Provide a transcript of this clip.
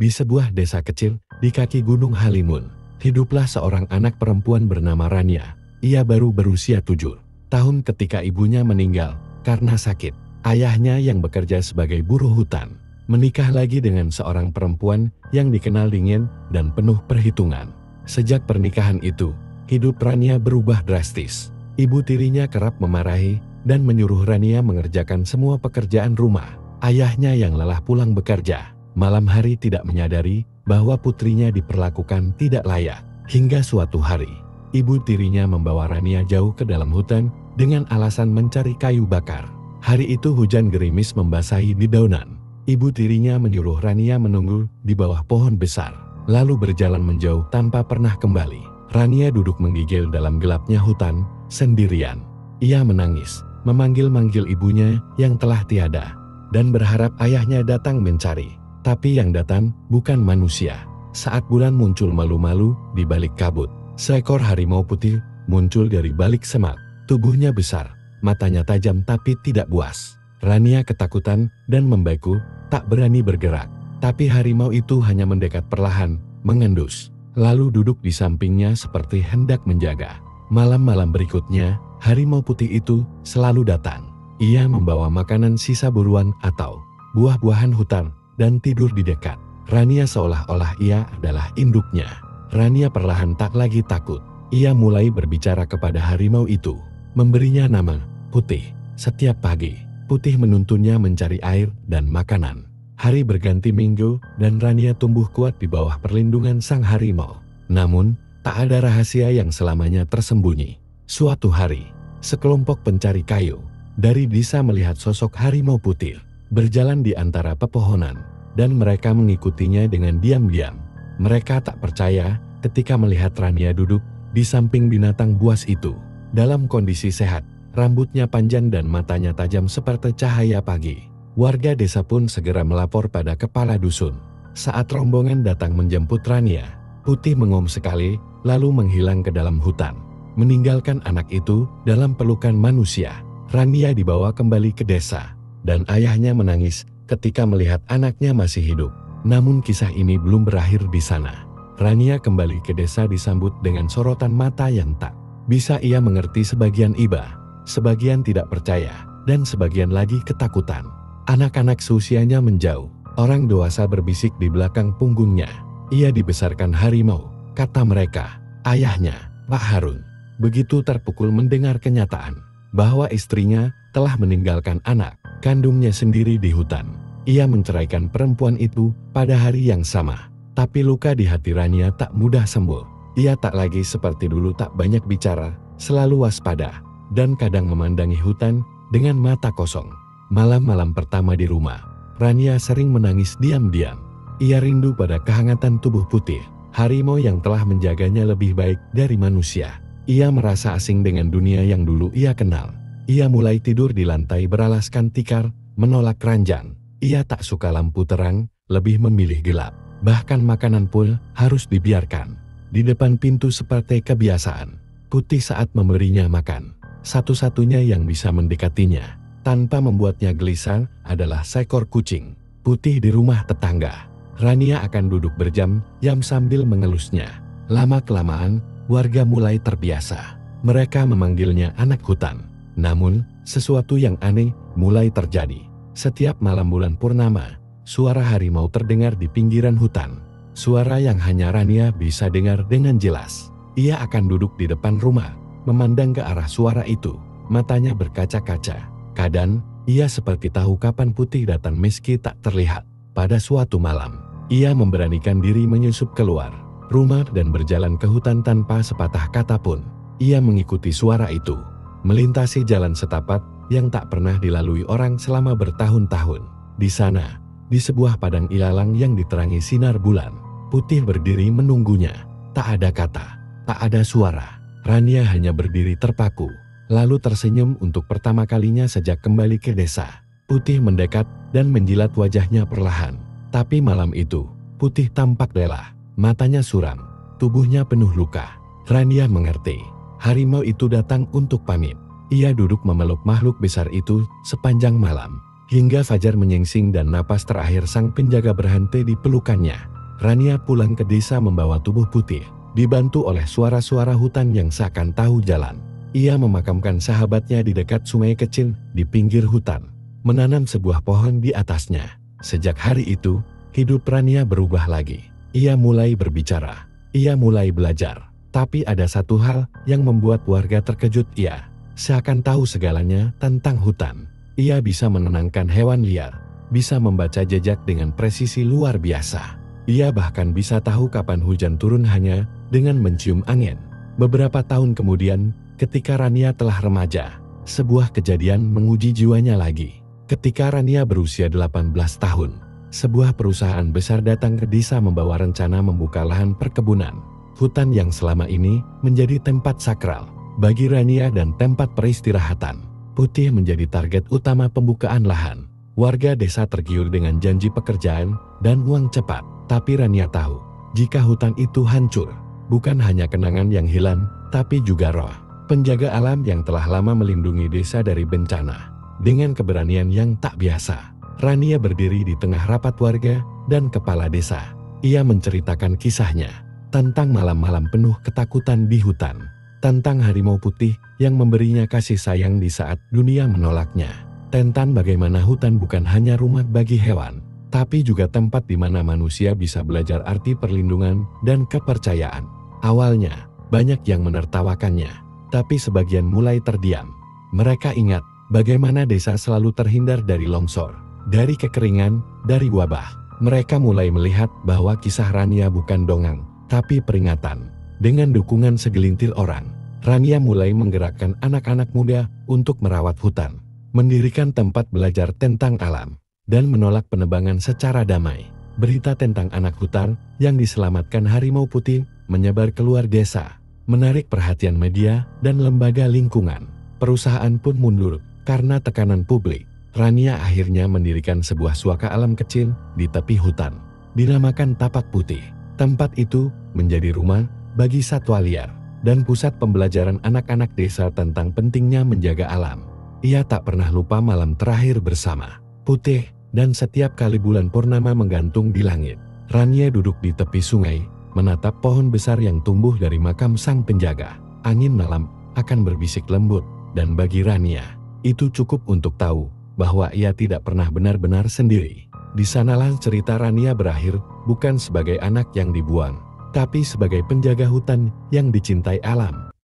Di sebuah desa kecil di kaki Gunung Halimun, hiduplah seorang anak perempuan bernama Rania. Ia baru berusia 7 tahun ketika ibunya meninggal karena sakit. Ayahnya yang bekerja sebagai buruh hutan menikah lagi dengan seorang perempuan yang dikenal dingin dan penuh perhitungan. Sejak pernikahan itu, hidup Rania berubah drastis. Ibu tirinya kerap memarahi dan menyuruh Rania mengerjakan semua pekerjaan rumah. Ayahnya yang lelah pulang bekerja malam hari tidak menyadari bahwa putrinya diperlakukan tidak layak. Hingga suatu hari, ibu tirinya membawa Rania jauh ke dalam hutan dengan alasan mencari kayu bakar. Hari itu hujan gerimis membasahi dedaunan. Ibu tirinya menyuruh Rania menunggu di bawah pohon besar, lalu berjalan menjauh tanpa pernah kembali. Rania duduk menggigil dalam gelapnya hutan, sendirian. Ia menangis, memanggil-manggil ibunya yang telah tiada, dan berharap ayahnya datang mencari. Tapi yang datang bukan manusia. Saat bulan muncul malu-malu di balik kabut, seekor harimau putih muncul dari balik semak. Tubuhnya besar, matanya tajam tapi tidak buas. Rania ketakutan dan membaiku, tak berani bergerak. Tapi harimau itu hanya mendekat perlahan, mengendus, lalu duduk di sampingnya seperti hendak menjaga. Malam-malam berikutnya, harimau putih itu selalu datang. Ia membawa makanan sisa buruan atau buah-buahan hutan dan tidur di dekat. Rania seolah-olah ia adalah induknya. Rania perlahan tak lagi takut. Ia mulai berbicara kepada harimau itu, memberinya nama Putih. Setiap pagi, Putih menuntunnya mencari air dan makanan. Hari berganti minggu dan Rania tumbuh kuat di bawah perlindungan sang harimau. Namun, tak ada rahasia yang selamanya tersembunyi. Suatu hari, sekelompok pencari kayu dari desa melihat sosok harimau putih berjalan di antara pepohonan, dan mereka mengikutinya dengan diam-diam. Mereka tak percaya ketika melihat Rania duduk di samping binatang buas itu. Dalam kondisi sehat, rambutnya panjang dan matanya tajam seperti cahaya pagi. Warga desa pun segera melapor pada kepala dusun. Saat rombongan datang menjemput Rania, Putih mengom sekali, lalu menghilang ke dalam hutan, meninggalkan anak itu dalam pelukan manusia. Rania dibawa kembali ke desa, dan ayahnya menangis ketika melihat anaknya masih hidup. Namun kisah ini belum berakhir di sana. Rania kembali ke desa disambut dengan sorotan mata yang tak bisa ia mengerti. Sebagian iba, sebagian tidak percaya, dan sebagian lagi ketakutan. Anak-anak seusianya menjauh. Orang dewasa berbisik di belakang punggungnya. Ia dibesarkan harimau, kata mereka. Ayahnya, Pak Harun, begitu terpukul mendengar kenyataan bahwa istrinya telah meninggalkan anak kandungnya sendiri di hutan. Ia menceraikan perempuan itu pada hari yang sama. Tapi luka di hati Rania tak mudah sembuh. Ia tak lagi seperti dulu, tak banyak bicara, selalu waspada, dan kadang memandangi hutan dengan mata kosong. Malam-malam pertama di rumah, Rania sering menangis diam-diam. Ia rindu pada kehangatan tubuh Putih, harimau yang telah menjaganya lebih baik dari manusia. Ia merasa asing dengan dunia yang dulu ia kenal. Ia mulai tidur di lantai beralaskan tikar, menolak ranjang. Ia tak suka lampu terang, lebih memilih gelap. Bahkan makanan pun harus dibiarkan di depan pintu seperti kebiasaan. Putih saat memberinya makan, satu-satunya yang bisa mendekatinya tanpa membuatnya gelisah adalah seekor kucing Putih di rumah tetangga. Rania akan duduk berjam-jam sambil mengelusnya. Lama-kelamaan, warga mulai terbiasa. Mereka memanggilnya anak hutan. Namun, sesuatu yang aneh mulai terjadi. Setiap malam bulan purnama, suara harimau terdengar di pinggiran hutan. Suara yang hanya Rania bisa dengar dengan jelas. Ia akan duduk di depan rumah, memandang ke arah suara itu. Matanya berkaca-kaca. Kadang, ia seperti tahu kapan Putih datang meski tak terlihat. Pada suatu malam, ia memberanikan diri menyusup keluar rumah dan berjalan ke hutan tanpa sepatah kata pun. Ia mengikuti suara itu, melintasi jalan setapak yang tak pernah dilalui orang selama bertahun-tahun. Di sana, di sebuah padang ilalang yang diterangi sinar bulan, Putih berdiri menunggunya. Tak ada kata, tak ada suara. Rania hanya berdiri terpaku, lalu tersenyum untuk pertama kalinya sejak kembali ke desa. Putih mendekat dan menjilat wajahnya perlahan. Tapi malam itu, Putih tampak lelah, matanya suram, tubuhnya penuh luka. Rania mengerti, harimau itu datang untuk pamit. Ia duduk memeluk makhluk besar itu sepanjang malam, Hingga fajar menyingsing dan napas terakhir sang penjaga berhenti di pelukannya. Rania pulang ke desa membawa tubuh Putih, dibantu oleh suara-suara hutan yang seakan tahu jalan. Ia memakamkan sahabatnya di dekat sungai kecil di pinggir hutan, menanam sebuah pohon di atasnya. Sejak hari itu, hidup Rania berubah lagi. Ia mulai berbicara, ia mulai belajar. Tapi ada satu hal yang membuat warga terkejut. Ia seakan tahu segalanya tentang hutan. Ia bisa menenangkan hewan liar, bisa membaca jejak dengan presisi luar biasa. Ia bahkan bisa tahu kapan hujan turun hanya dengan mencium angin. Beberapa tahun kemudian, ketika Rania telah remaja, sebuah kejadian menguji jiwanya lagi. Ketika Rania berusia 18 tahun, sebuah perusahaan besar datang ke desa membawa rencana membuka lahan perkebunan. Hutan yang selama ini menjadi tempat sakral bagi Rania dan tempat peristirahatan. Putih menjadi target utama pembukaan lahan. Warga desa tergiur dengan janji pekerjaan dan uang cepat. Tapi Rania tahu, jika hutan itu hancur, bukan hanya kenangan yang hilang, tapi juga roh penjaga alam yang telah lama melindungi desa dari bencana. Dengan keberanian yang tak biasa, Rania berdiri di tengah rapat warga dan kepala desa. Ia menceritakan kisahnya tentang malam-malam penuh ketakutan di hutan, tentang harimau putih yang memberinya kasih sayang di saat dunia menolaknya, tentang bagaimana hutan bukan hanya rumah bagi hewan, tapi juga tempat di mana manusia bisa belajar arti perlindungan dan kepercayaan. Awalnya, banyak yang menertawakannya, tapi sebagian mulai terdiam. Mereka ingat bagaimana desa selalu terhindar dari longsor, dari kekeringan, dari wabah. Mereka mulai melihat bahwa kisah Rania bukan dongeng, tapi peringatan. Dengan dukungan segelintir orang, Rania mulai menggerakkan anak-anak muda untuk merawat hutan, mendirikan tempat belajar tentang alam, dan menolak penebangan secara damai. Berita tentang anak hutan yang diselamatkan harimau putih menyebar keluar desa, menarik perhatian media dan lembaga lingkungan. Perusahaan pun mundur karena tekanan publik. Rania akhirnya mendirikan sebuah suaka alam kecil di tepi hutan, dinamakan Tapak Putih. Tempat itu menjadi rumah bagi satwa liar dan pusat pembelajaran anak-anak desa tentang pentingnya menjaga alam. Ia tak pernah lupa malam terakhir bersama Putih, dan setiap kali bulan purnama menggantung di langit, Rania duduk di tepi sungai, menatap pohon besar yang tumbuh dari makam sang penjaga. Angin malam akan berbisik lembut, dan bagi Rania, itu cukup untuk tahu bahwa ia tidak pernah benar-benar sendiri. Di sanalah cerita Rania berakhir, bukan sebagai anak yang dibuang, tapi sebagai penjaga hutan yang dicintai alam.